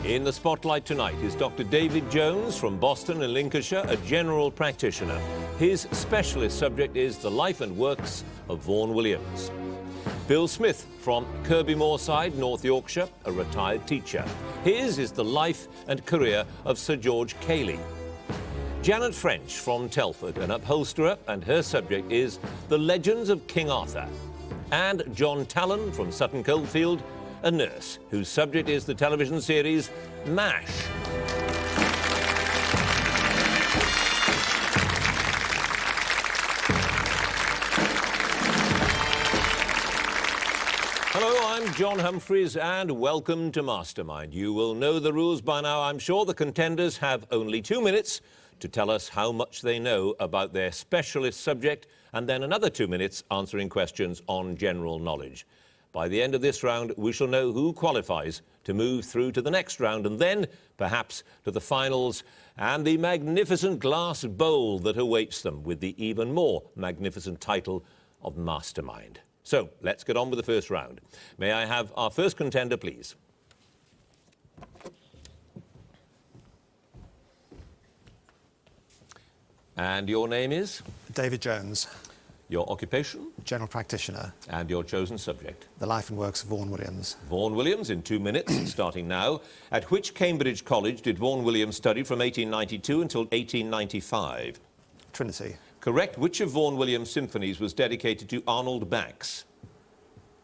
In the spotlight tonight is Dr. David Jones from Boston in Lincolnshire, a general practitioner. His specialist subject is the life and works of Vaughan Williams. Bill Smith from Kirby Moorside, North Yorkshire, a retired teacher. His is the life and career of Sir George Cayley. Janet French from Telford, an upholsterer, and her subject is the legends of King Arthur. And John Tallon from Sutton Coldfield, a nurse whose subject is the television series MASH. Hello, I'm John Humphreys and welcome to Mastermind. You will know the rules by now, I'm sure. The contenders have only 2 minutes to tell us how much they know about their specialist subject, and then another 2 minutes answering questions on general knowledge. By the end of this round, we shall know who qualifies to move through to the next round and then, perhaps, to the finals and the magnificent glass bowl that awaits them with the even more magnificent title of Mastermind. So, let's get on with the first round. May I have our first contender, please? And your name is? David Jones. Your occupation? General practitioner. And your chosen subject? The life and works of Vaughan Williams. Vaughan Williams in 2 minutes, starting now. At which Cambridge college did Vaughan Williams study from 1892 until 1895? Trinity. Correct. Which of Vaughan Williams' symphonies was dedicated to Arnold Bax?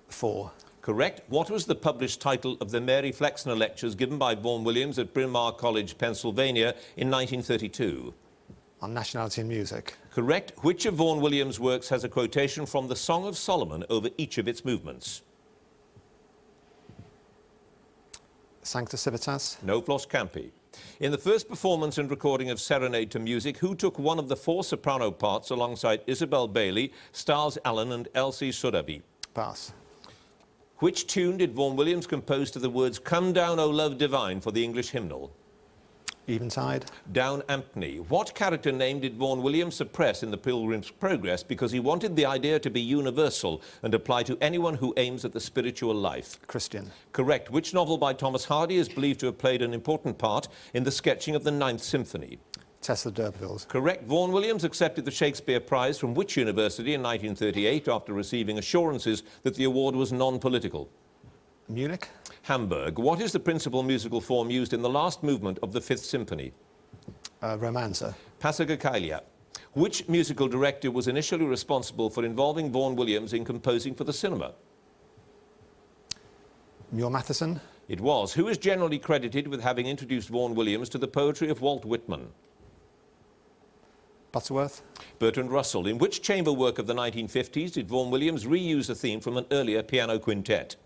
4. Correct. What was the published title of the Mary Flexner lectures given by Vaughan Williams at Bryn Mawr College, Pennsylvania in 1932? On nationality and music. Correct. Which of Vaughan Williams' works has a quotation from the Song of Solomon over each of its movements? Sancta Civitas. No floss campi. In the first performance and recording of Serenade to Music, who took one of the 4 soprano parts alongside Isabel Bailey, Stiles Allen and Elsie Surabi? Pass. Which tune did Vaughan Williams compose to the words "Come down, O love divine" for the English hymnal? Eventide. Down Ampney. What character name did Vaughan Williams suppress in The Pilgrim's Progress because he wanted the idea to be universal and apply to anyone who aims at the spiritual life? Christian. Correct. Which novel by Thomas Hardy is believed to have played an important part in the sketching of the 9th Symphony? Tess of the D'Urbervilles. Correct. Vaughan Williams accepted the Shakespeare Prize from which university in 1938 after receiving assurances that the award was non-political? Munich. Hamburg. What is the principal musical form used in the last movement of the 5th Symphony? Romanza. Passacaglia. Which musical director was initially responsible for involving Vaughan Williams in composing for the cinema? Muir Matheson. It was. Who is generally credited with having introduced Vaughan Williams to the poetry of Walt Whitman? Butterworth. Bertrand Russell. In which chamber work of the 1950s did Vaughan Williams reuse a theme from an earlier piano quintet?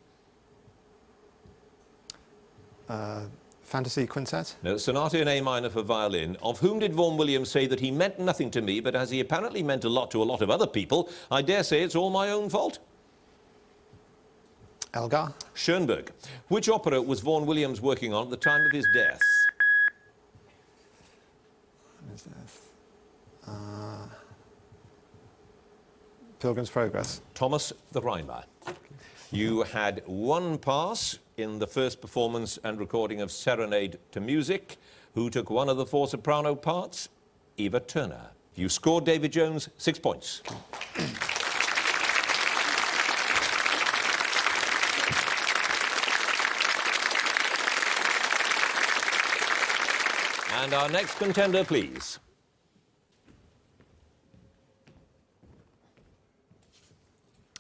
Fantasy Quintet. No, Sonata in A minor for violin. Of whom did Vaughan Williams say that he meant nothing to me, but as he apparently meant a lot to a lot of other people, I dare say it's all my own fault? Elgar. Schoenberg. Which opera was Vaughan Williams working on at the time of his death? Pilgrim's Progress. Thomas the Rhymer. You had 1 pass in the first performance and recording of Serenade to Music. Who took one of the 4 soprano parts? Eva Turner. You scored, David Jones, 6 points. And our next contender, please.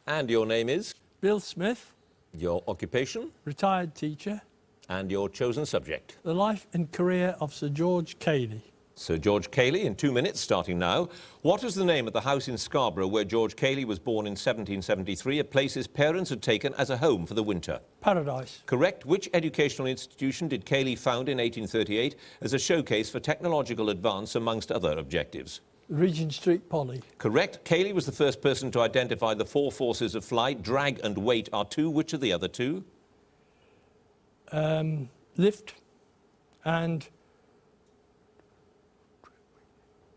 And your name is? Bill Smith. Your occupation? Retired teacher. And your chosen subject? The life and career of Sir George Cayley. Sir George Cayley in 2 minutes, starting now. What was the name of the house in Scarborough where George Cayley was born in 1773, a place his parents had taken as a home for the winter? Paradise. Correct. Which educational institution did Cayley found in 1838 as a showcase for technological advance amongst other objectives? Regent Street Poly. Correct. Cayley was the first person to identify the 4 forces of flight. Drag and weight are 2. Which are the other 2? Lift and...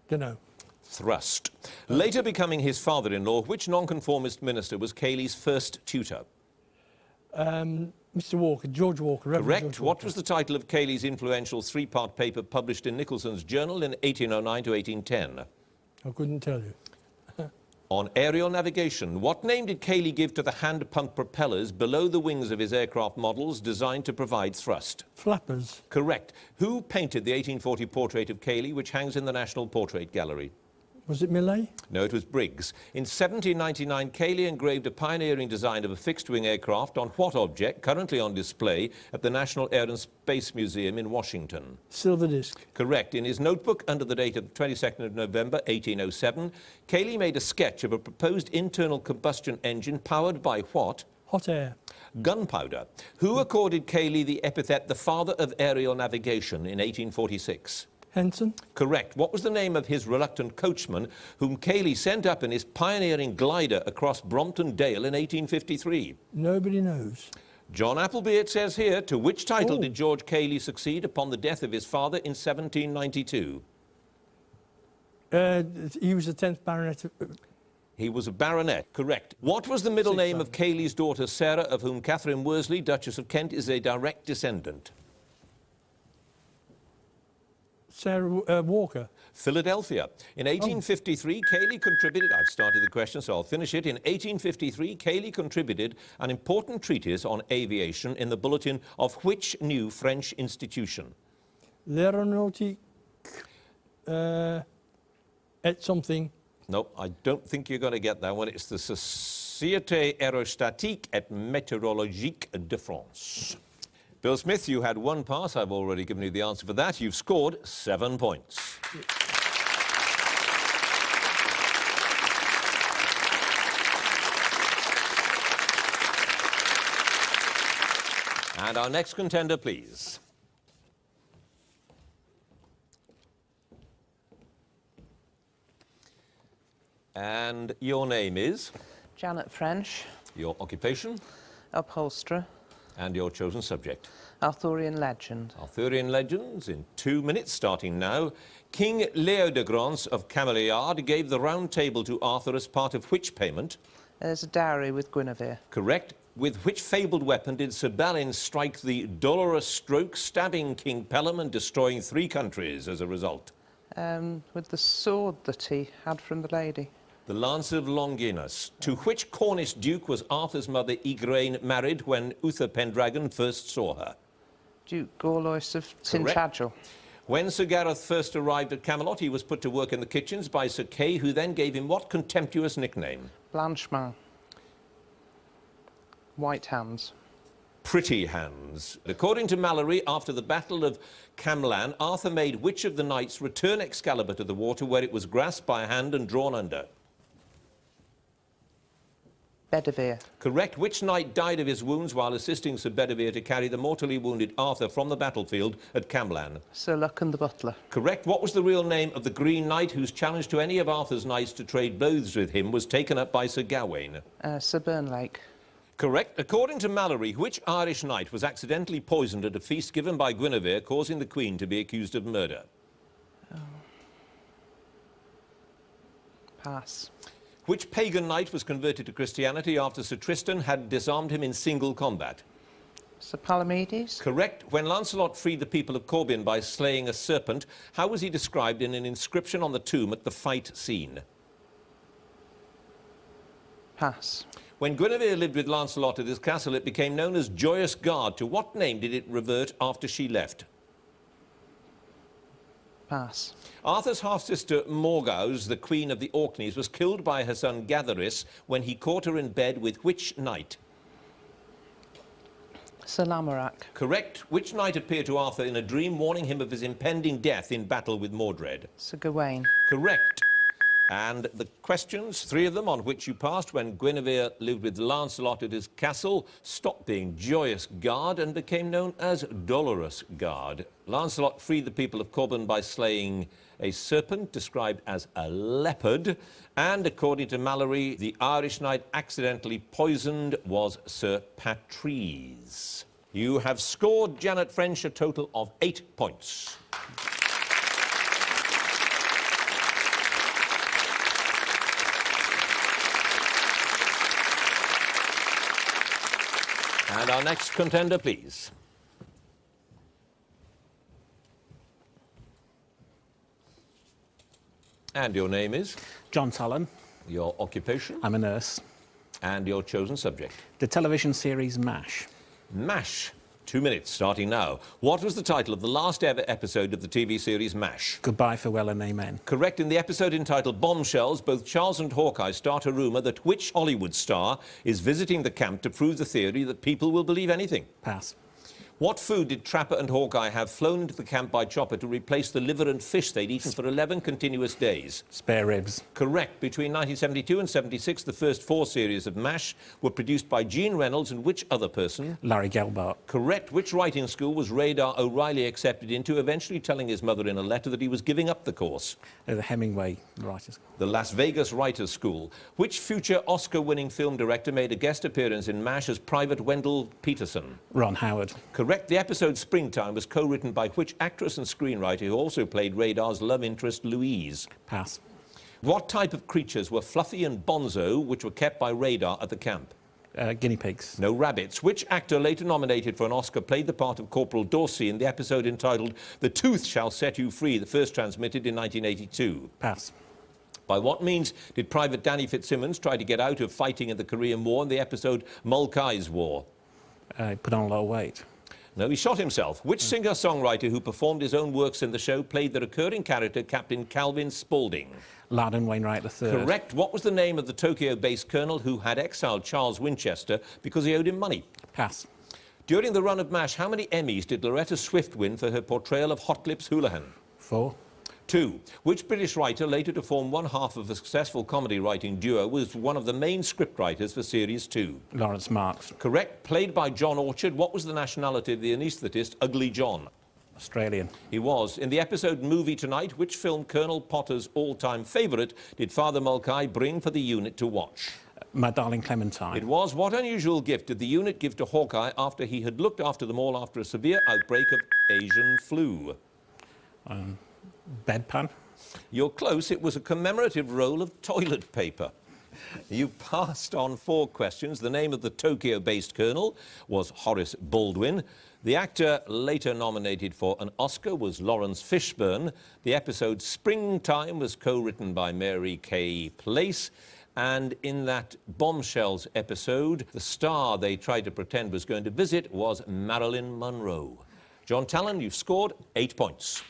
dunno. Thrust. Later becoming his father-in-law, which nonconformist minister was Cayley's first tutor? Mr. Walker, George Walker. Reverend Correct. George What Walker. was the title of Cayley's influential three-part paper published in Nicholson's Journal in 1809 to 1810? I couldn't tell you. On aerial navigation, what name did Cayley give to the hand-pump propellers below the wings of his aircraft models designed to provide thrust? Flappers. Correct. Who painted the 1840 portrait of Cayley, which hangs in the National Portrait Gallery? Was it Millet? No, it was Briggs. In 1799, Cayley engraved a pioneering design of a fixed-wing aircraft on what object currently on display at the National Air and Space Museum in Washington? Silver disc. Correct. In his notebook under the date of the 22nd of November 1807, Cayley made a sketch of a proposed internal combustion engine powered by what? Hot air. Gunpowder. Who accorded Cayley the epithet the father of aerial navigation in 1846? Henson. Correct. What was the name of his reluctant coachman whom Cayley sent up in his pioneering glider across Brompton Dale in 1853? Nobody knows. John Appleby, it says here. To which title Oh. did George Cayley succeed upon the death of his father in 1792? He was the 10th Baronet. He was a baronet. Correct. What was the middle Sixth name of Cayley's daughter Sarah, of whom Catherine Worsley, Duchess of Kent, is a direct descendant? Sarah Walker. Philadelphia. In 1853, Cayley contributed, I've started the question, so I'll finish it. In 1853, Cayley contributed an important treatise on aviation in the bulletin of which new French institution? L'aéronautique. At something. No, I don't think you're going to get that one. It's the Société Aérostatique et Météorologique de France. Bill Smith, you had one pass. I've already given you the answer for that. You've scored 7 points. And our next contender, please. And your name is? Janet French, Your occupation? upholsterer, And your chosen subject? Arthurian legend. Arthurian legends in 2 minutes, starting now. King Leodegrance of Cameliard gave the round table to Arthur as part of which payment? There's a dowry with Guinevere. Correct. With which fabled weapon did Sir Balin strike the dolorous stroke, stabbing King Pelham and destroying 3 countries as a result? With the sword that he had from the lady. The Lance of Longinus. To which Cornish duke was Arthur's mother Igraine married when Uther Pendragon first saw her? Duke Gorlois of Tintagel. When Sir Gareth first arrived at Camelot, he was put to work in the kitchens by Sir Kay, who then gave him what contemptuous nickname? Blanchemain. White hands. Pretty hands. According to Mallory, after the Battle of Camlan, Arthur made which of the knights return Excalibur to the water where it was grasped by a hand and drawn under? Bedivere. Correct. Which knight died of his wounds while assisting Sir Bedivere to carry the mortally wounded Arthur from the battlefield at Camlan? Sir Lucan the butler. Correct. What was the real name of the Green Knight whose challenge to any of Arthur's knights to trade blows with him was taken up by Sir Gawain? Sir Burnlake. Correct. According to Mallory, which Irish knight was accidentally poisoned at a feast given by Guinevere, causing the Queen to be accused of murder? Pass. Which pagan knight was converted to Christianity after Sir Tristan had disarmed him in single combat? Sir Palamedes. Correct. When Lancelot freed the people of Corbin by slaying a serpent, how was he described in an inscription on the tomb at the fight scene? Pass. When Guinevere lived with Lancelot at his castle, it became known as Joyous Guard. To what name did it revert after she left? Pass. Arthur's half-sister Morgause, the Queen of the Orkneys, was killed by her son Gatheris when he caught her in bed with which knight? Sir Lamorak. Correct. Which knight appeared to Arthur in a dream warning him of his impending death in battle with Mordred? Sir Gawain. Correct. And the questions, 3 of them on which you passed when Guinevere lived with Lancelot at his castle, stopped being Joyous Guard and became known as Dolorous Guard. Lancelot freed the people of Corbin by slaying a serpent described as a leopard. And according to Mallory, the Irish knight accidentally poisoned was Sir Patrese. You have scored, Janet French, a total of 8 points. And our next contender, please. And your name is? John Tallon. Your occupation? I'm a nurse. And your chosen subject? The television series MASH. MASH. 2 minutes, starting now. What was the title of the last ever episode of the TV series MASH? Goodbye, farewell and amen. Correct. In the episode entitled Bombshells, both Charles and Hawkeye start a rumour that which Hollywood star is visiting the camp to prove the theory that people will believe anything? Pass. What food did Trapper and Hawkeye have flown into the camp by chopper to replace the liver and fish they'd eaten for 11 continuous days? Spare ribs. Correct. Between 1972 and 76, the first 4 series of MASH were produced by Gene Reynolds and which other person? Larry Gelbart. Correct. Which writing school was Radar O'Reilly accepted into, eventually telling his mother in a letter that he was giving up the course? The Hemingway writers. The Las Vegas Writers' School. Which future Oscar-winning film director made a guest appearance in MASH as Private Wendell Peterson? Ron Howard. Correct. The episode Springtime was co-written by which actress and screenwriter who also played Radar's love interest, Louise? Pass. What type of creatures were Fluffy and Bonzo, which were kept by Radar at the camp? Guinea pigs. No rabbits. Which actor later nominated for an Oscar played the part of Corporal Dorsey in the episode entitled The Tooth Shall Set You Free, the first transmitted in 1982? Pass. By what means did Private Danny Fitzsimmons try to get out of fighting in the Korean War in the episode Mulcahy's War? Put on a lot of weight. No, he shot himself. Which singer-songwriter who performed his own works in the show played the recurring character Captain Calvin Spaulding? Loudon Wainwright III. Correct. What was the name of the Tokyo-based colonel who had exiled Charles Winchester because he owed him money? Pass. During the run of MASH, how many Emmys did Loretta Swift win for her portrayal of Hot Lips Houlihan? 4. 2. Which British writer, later to form one half of a successful comedy writing duo, was one of the main scriptwriters for Series 2? Lawrence Marks. Correct. Played by John Orchard, what was the nationality of the anaesthetist Ugly John? Australian. He was. In the episode Movie Tonight, which film Colonel Potter's all-time favourite did Father Mulcahy bring for the unit to watch? My Darling Clementine. It was. What unusual gift did the unit give to Hawkeye after he had looked after them all after a severe outbreak of Asian flu? Bedpan. You're close. It was a commemorative roll of toilet paper. You passed on 4 questions. The name of the Tokyo-based colonel was Horace Baldwin. The actor later nominated for an Oscar was Lawrence Fishburne. The episode Springtime was co-written by Mary Kay Place. And in that Bombshells episode, the star they tried to pretend was going to visit was Marilyn Monroe. John Talon, you've scored 8 points.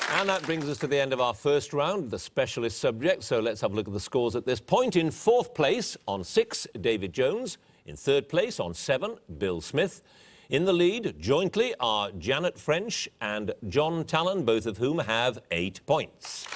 And that brings us to the end of our first round, the specialist subject. So let's have a look at the scores at this point. In 4th place on 6, David Jones. In 3rd place on 7, Bill Smith. In the lead, jointly, are Janet French and John Tallon, both of whom have 8 points.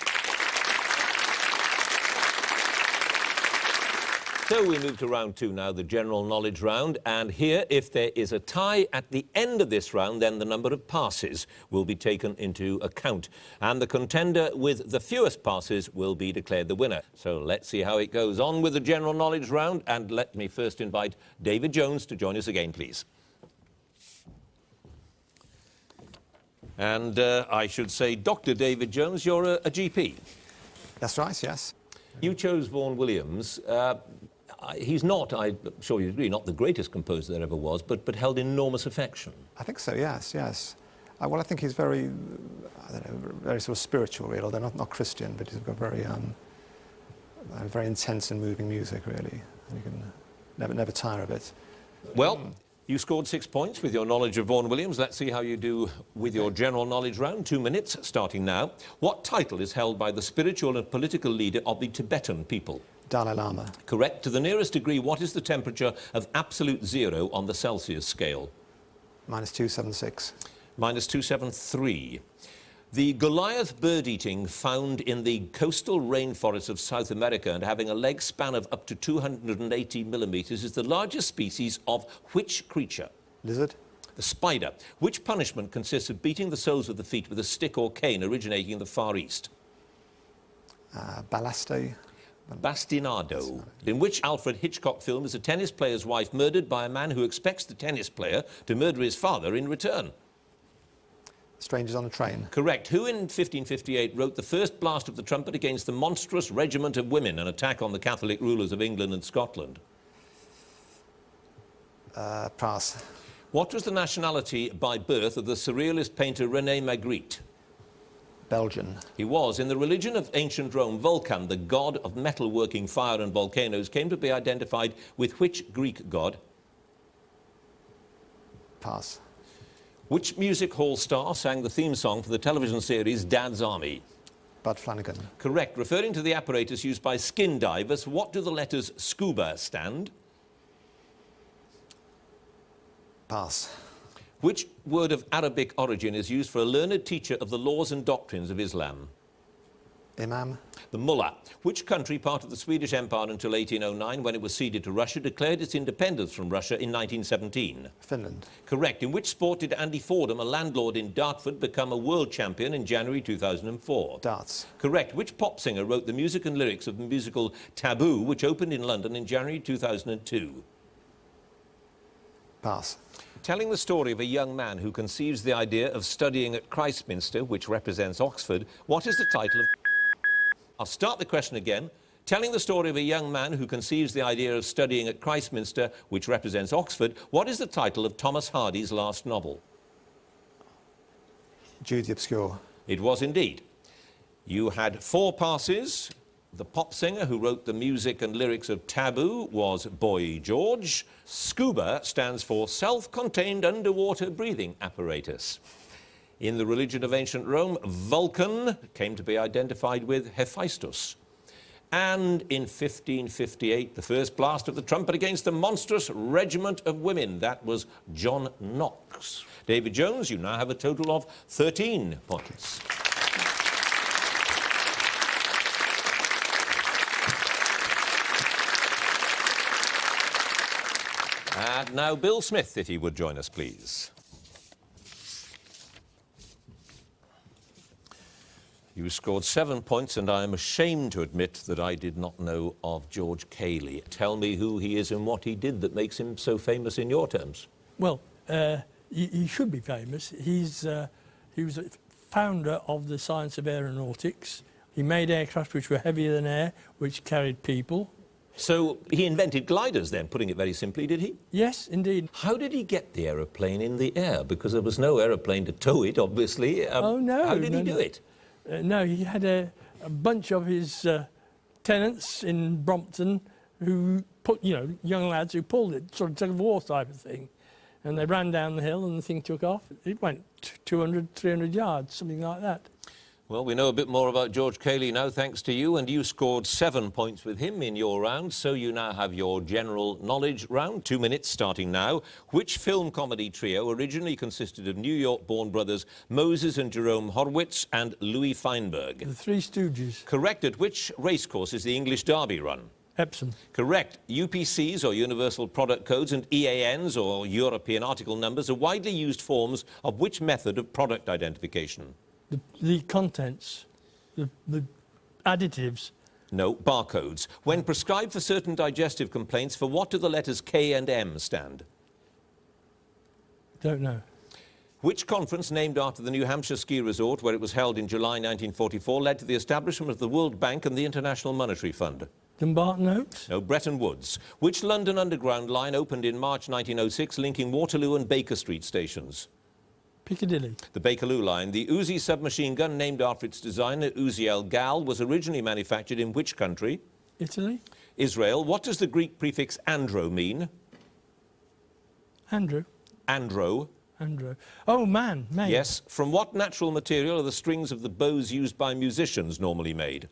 So we move to round 2 now, the general knowledge round. And here, if there is a tie at the end of this round, then the number of passes will be taken into account. And the contender with the fewest passes will be declared the winner. So let's see how it goes on with the general knowledge round. And let me first invite David Jones to join us again, please. And I should say, Dr. David Jones, you're a GP. That's right, yes. You chose Vaughan Williams. He's not, I'm sure you agree, not the greatest composer there ever was, but held enormous affection. I think so, yes, yes. Well, I think he's very, I don't know, very sort of spiritual, really, although not Christian, but he's got very intense and moving music, really. And you can never tire of it. Well, you scored 6 points with your knowledge of Vaughan Williams. Let's see how you do with your general knowledge round. 2 minutes, starting now. What title is held by the spiritual and political leader of the Tibetan people? Dalai Lama. Correct. To the nearest degree, what is the temperature of absolute 0 on the Celsius scale? -276. -273. The Goliath bird eating found in the coastal rainforests of South America and having a leg span of up to 280 millimetres is the largest species of which creature? Lizard. The spider. Which punishment consists of beating the soles of the feet with a stick or cane originating in the Far East? Bastinado. In which Alfred Hitchcock film is a tennis player's wife murdered by a man who expects the tennis player to murder his father in return? Strangers on a Train. Correct. Who in 1558 wrote the first blast of the trumpet against the monstrous regiment of women, an attack on the Catholic rulers of England and Scotland? Pass. What was the nationality by birth of the surrealist painter René Magritte? Belgian. He was. In the religion of ancient Rome, Vulcan, the god of metalworking, fire and volcanoes, came to be identified with which Greek god? Pass. Which music hall star sang the theme song for the television series Dad's Army? Bud Flanagan. Correct. Referring to the apparatus used by skin divers, what do the letters scuba stand? Pass. Which word of Arabic origin is used for a learned teacher of the laws and doctrines of Islam? Imam. The mullah. Which country, part of the Swedish Empire until 1809, when it was ceded to Russia, declared its independence from Russia in 1917? Finland. Correct. In which sport did Andy Fordham, a landlord in Dartford, become a world champion in January 2004? Darts. Correct. Which pop singer wrote the music and lyrics of the musical Taboo, which opened in London in January 2002? Pass. Telling the story of a young man who conceives the idea of studying at Christminster, which represents Oxford, what is the title of... I'll start the question again. Telling the story of a young man who conceives the idea of studying at Christminster, which represents Oxford, what is the title of Thomas Hardy's last novel? Jude the Obscure. It was indeed. You had 4 passes. The pop singer who wrote the music and lyrics of Taboo was Boy George. SCUBA stands for Self-Contained Underwater Breathing Apparatus. In the religion of ancient Rome, Vulcan came to be identified with Hephaestus. And in 1558, the first blast of the trumpet against the monstrous regiment of women. That was John Knox. David Jones, you now have a total of 13 points. And now Bill Smith, if he would join us, please. You scored 7 points, and I am ashamed to admit that I did not know of George Cayley. Tell me who he is and what he did that makes him so famous in your terms. Well, he should be famous. He was a founder of the science of aeronautics. He made aircraft which were heavier than air, which carried people. So he invented gliders then, putting it very simply, did he? Yes, indeed. How did he get the aeroplane in the air? Because there was no aeroplane to tow it, obviously. Oh, no. How did he do it? No, he had a bunch of his tenants in Brompton who put, young lads who pulled it, sort of tug of war type of thing. And they ran down the hill and the thing took off. It went 200, 300 yards, something like that. Well, we know a bit more about George Cayley now, thanks to you, and you scored 7 points with him in your round, so you now have your general knowledge round. 2 minutes starting now. Which film comedy trio originally consisted of New York-born brothers Moses and Jerome Horwitz and Louis Feinberg? The Three Stooges. Correct. At which racecourse is the English Derby run? Epsom. Correct. UPCs, or Universal Product Codes, and EANs, or European Article Numbers, are widely used forms of which method of product identification? The contents, the additives. No, barcodes. When prescribed for certain digestive complaints, for what do the letters K and M stand? Don't know. Which conference, named after the New Hampshire ski resort, where it was held in July 1944, led to the establishment of the World Bank and the International Monetary Fund? Dumbarton Oaks? No, Bretton Woods. Which London Underground line opened in March 1906, linking Waterloo and Baker Street stations? Piccadilly. The Bakerloo line. The Uzi submachine gun, named after its designer, Uzi El Gal, was originally manufactured in which country? Italy. Israel. What does the Greek prefix andro mean? Andrew. Andro. Andrew. Oh, man. Yes. From what natural material are the strings of the bows used by musicians normally made?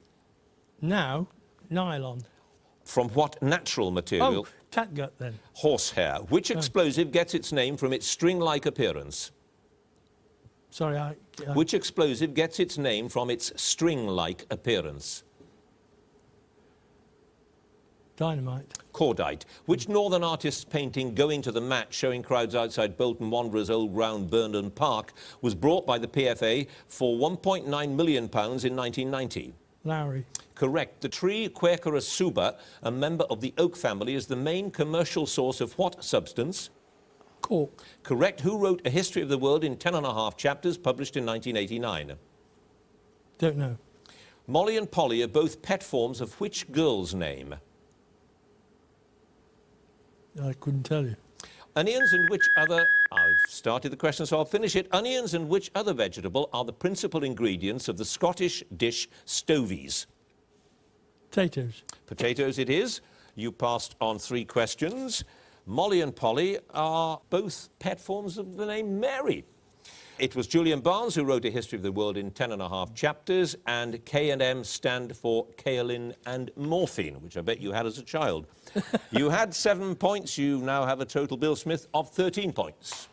Now, nylon. From what natural material? Oh, catgut then. Horsehair. Which explosive gets its name from its string-like appearance? Sorry, Which explosive gets its name from its string-like appearance? Dynamite. Cordite. Which northern artist's painting Going to the Match, showing crowds outside Bolton Wanderers' old ground Burnham Park, was brought by the PFA for £1.9 million in 1990? Lowry. Correct. The tree Quercus suba, a member of the oak family, is the main commercial source of what substance? Cork. Correct. Who wrote A History of the World in 10.5 chapters, published in 1989? Don't know. Molly and Polly are both pet forms of which girl's name? I couldn't tell you. Onions and which other... I've started the question, so I'll finish it. Onions and which other vegetable are the principal ingredients of the Scottish dish stovies? Potatoes. Potatoes it is. You passed on 3 questions. Molly and Polly are both pet forms of the name Mary. It was Julian Barnes who wrote A History of the World in 10.5 chapters, and K&M stand for kaolin and morphine, which I bet you had as a child. You had 7 points. You now have a total, Bill Smith, of 13 points.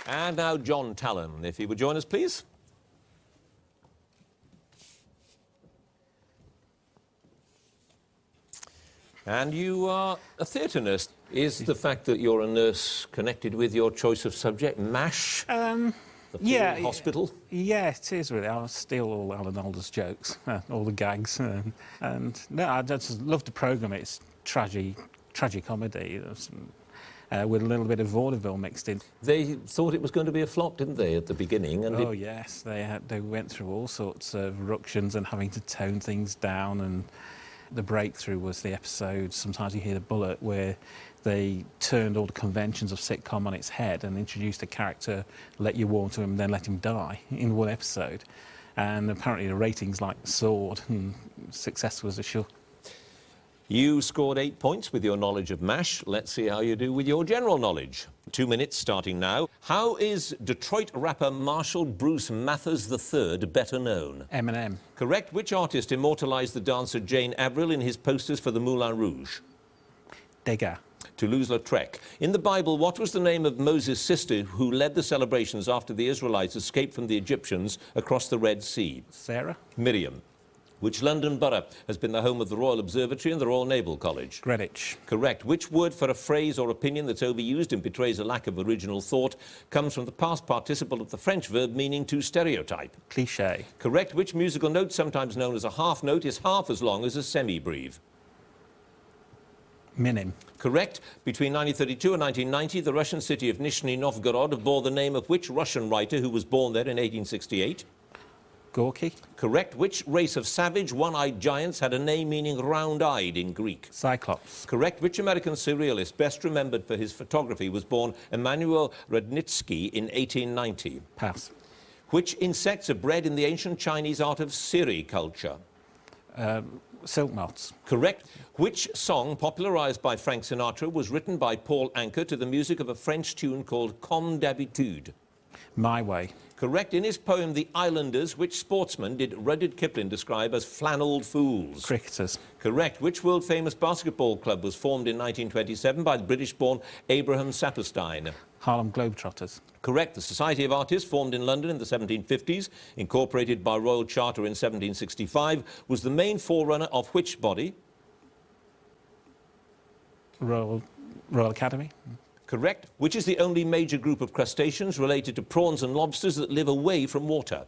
And now John Tallon, if he would join us, please. And you are a theatre nurse. Is the fact that you're a nurse connected with your choice of subject, MASH? The Yeah, hospital? Yeah, it is really. I steal all Alan Alda's jokes, all the gags. And no, I just love the programme. It's tragic-comedy with a little bit of vaudeville mixed in. They thought it was going to be a flop, didn't they, at the beginning? And Oh, yes. They went through all sorts of ructions and having to tone things down, and the breakthrough was the episode, Sometimes You Hear the Bullet, where they turned all the conventions of sitcom on its head and introduced a character, let you warm to him, then let him die in one episode. And apparently the ratings like soared, and success was assured. You scored 8 points with your knowledge of MASH. Let's see how you do with your general knowledge. 2 minutes starting now. How is Detroit rapper Marshall Bruce Mathers III better known? Eminem. Correct. Which artist immortalised the dancer Jane Avril in his posters for the Moulin Rouge? Degas. Toulouse-Lautrec. In the Bible, what was the name of Moses' sister who led the celebrations after the Israelites escaped from the Egyptians across the Red Sea? Sarah. Miriam. Which London borough has been the home of the Royal Observatory and the Royal Naval College? Greenwich. Correct. Which word for a phrase or opinion that's overused and betrays a lack of original thought comes from the past participle of the French verb meaning to stereotype? Cliché. Correct. Which musical note, sometimes known as a half note, is half as long as a semibreve? Minim. Correct. Between 1932 and 1990, the Russian city of Nizhny Novgorod bore the name of which Russian writer who was born there in 1868? Gorky. Correct. Which race of savage, one-eyed giants had a name meaning round-eyed in Greek? Cyclops. Correct. Which American surrealist, best remembered for his photography, was born Emanuel Rudnitsky in 1890? Pass. Which insects are bred in the ancient Chinese art of sericulture? Silk knots. Correct. Which song, popularised by Frank Sinatra, was written by Paul Anka to the music of a French tune called Comme d'habitude? My Way. Correct. In his poem The Islanders, which sportsman did Rudyard Kipling describe as flannelled fools? Cricketers. Correct. Which world-famous basketball club was formed in 1927 by the British-born Abraham Saperstein? Harlem Globetrotters. Correct. The Society of Artists, formed in London in the 1750s, incorporated by Royal Charter in 1765, was the main forerunner of which body? Royal Academy. Correct. Which is the only major group of crustaceans related to prawns and lobsters that live away from water?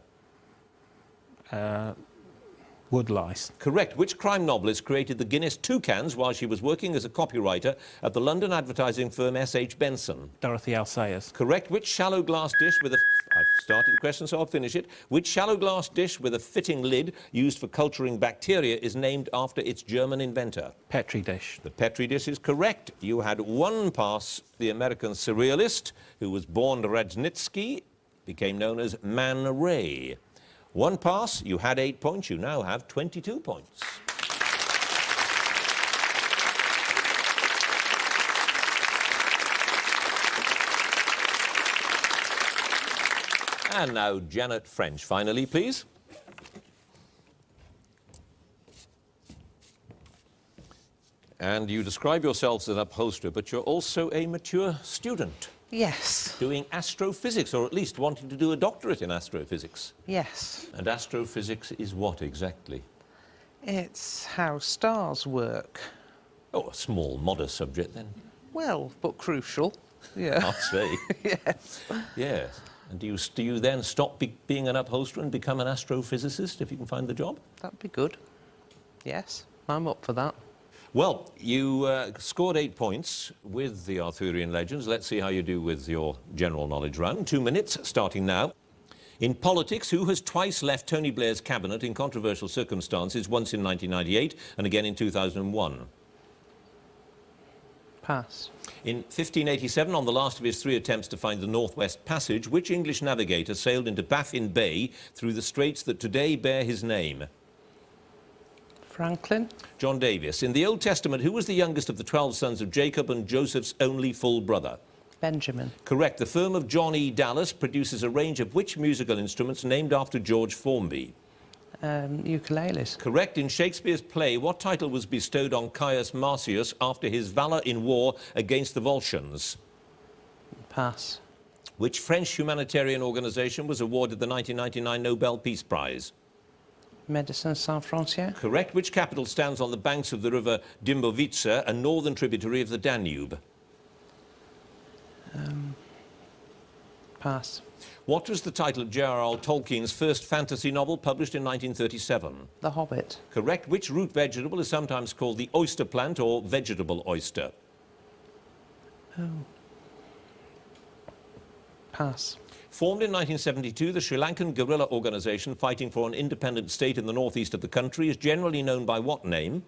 Woodlice. Correct. Which crime novelist created the Guinness Toucans while she was working as a copywriter at the London advertising firm S.H. Benson? Dorothy L. Sayers. Correct. Which shallow glass dish with a... I've started the question, so I'll finish it. Which shallow glass dish with a fitting lid used for culturing bacteria is named after its German inventor? Petri dish. The Petri dish is correct. You had 1 pass. The American surrealist, who was born Rudnitsky, became known as Man Ray. 1 pass. You had 8 points. You now have 22 points. And now Janet French, finally, please. And you describe yourself as an upholsterer, but you're also a mature student. Yes. Doing astrophysics, or at least wanting to do a doctorate in astrophysics. Yes. And astrophysics is what exactly? It's how stars work. Oh, a small, modest subject then. Well, but crucial. Yeah. I'd say. Yes. Yes. And do you then stop being an upholsterer and become an astrophysicist if you can find the job? That'd be good. Yes, I'm up for that. Well, you scored 8 points with the Arthurian legends. Let's see how you do with your general knowledge round. 2 minutes, starting now. In politics, who has twice left Tony Blair's cabinet in controversial circumstances, once in 1998 and again in 2001? Pass. In 1587, on the last of his 3 attempts to find the Northwest Passage, which English navigator sailed into Baffin Bay through the straits that today bear his name? Franklin. John Davis. In the Old Testament, who was the youngest of the 12 sons of Jacob and Joseph's only full brother? Benjamin. Correct. The firm of John E. Dallas produces a range of which musical instruments named after George Formby? Ukuleles. Correct. In Shakespeare's play, what title was bestowed on Caius Marcius after his valour in war against the Volscians? Pass. Which French humanitarian organisation was awarded the 1999 Nobel Peace Prize? Médecins Sans Frontières. Correct. Which capital stands on the banks of the river Dimbovica, a northern tributary of the Danube? Pass. What was the title of J.R.R. Tolkien's first fantasy novel published in 1937? The Hobbit. Correct. Which root vegetable is sometimes called the oyster plant or vegetable oyster? Pass. Formed in 1972, the Sri Lankan guerrilla organisation fighting for an independent state in the northeast of the country is generally known by what name?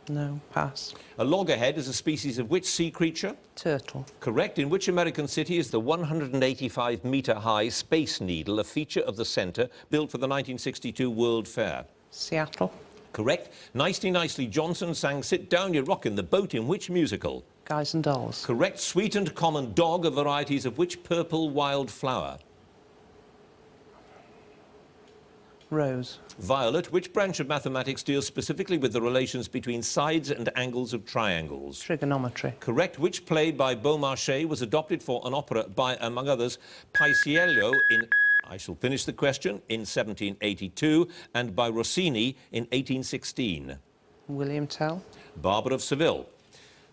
No. Pass. A loggerhead is a species of which sea creature? Turtle. Correct. In which American city is the 185-metre-high Space Needle a feature of the centre built for the 1962 World Fair? Seattle. Correct. Nicely, nicely, Johnson sang Sit Down, You're Rockin' the Boat in which musical? Guys and Dolls. Correct. Sweet and common dog are varieties of which purple wild flower? Rose. Violet. Which branch of mathematics deals specifically with the relations between sides and angles of triangles? Trigonometry. Correct. Which play by Beaumarchais was adopted for an opera by, among others, Paisiello in... I shall finish the question, in 1782, and by Rossini in 1816. William Tell. Barbara of Seville.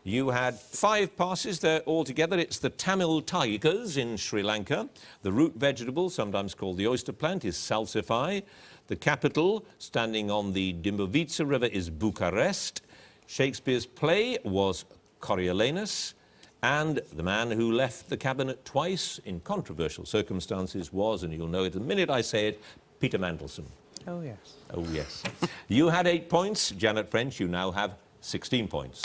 You had 5 passes there altogether. It's the Tamil tigers in Sri Lanka. The root vegetable, sometimes called the oyster plant, is salsify. The capital, standing on the Dimbovica River, is Bucharest. Shakespeare's play was Coriolanus. And the man who left the cabinet twice in controversial circumstances was, and you'll know it the minute I say it, Peter Mandelson. Oh, yes. Oh, yes. You had 8 points. Janet French, you now have 16 points.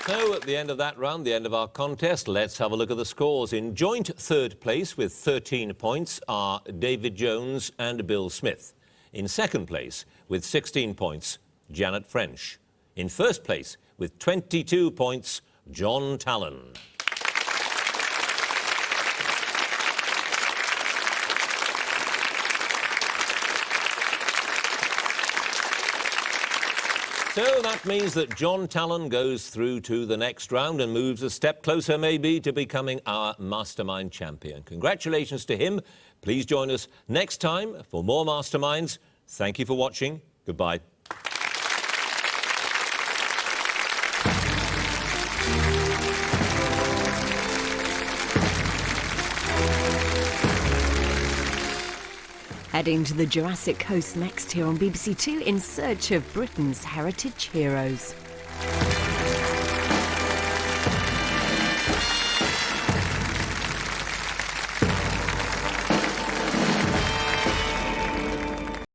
So, at the end of that round, the end of our contest, let's have a look at the scores. In joint third place with 13 points are David Jones and Bill Smith. In second place with 16 points, Janet French. In first place with 22 points, John Tallon. So that means that John Talon goes through to the next round and moves a step closer, maybe, to becoming our Mastermind champion. Congratulations to him. Please join us next time for more Masterminds. Thank you for watching. Goodbye. Heading to the Jurassic Coast next here on BBC Two in search of Britain's heritage heroes.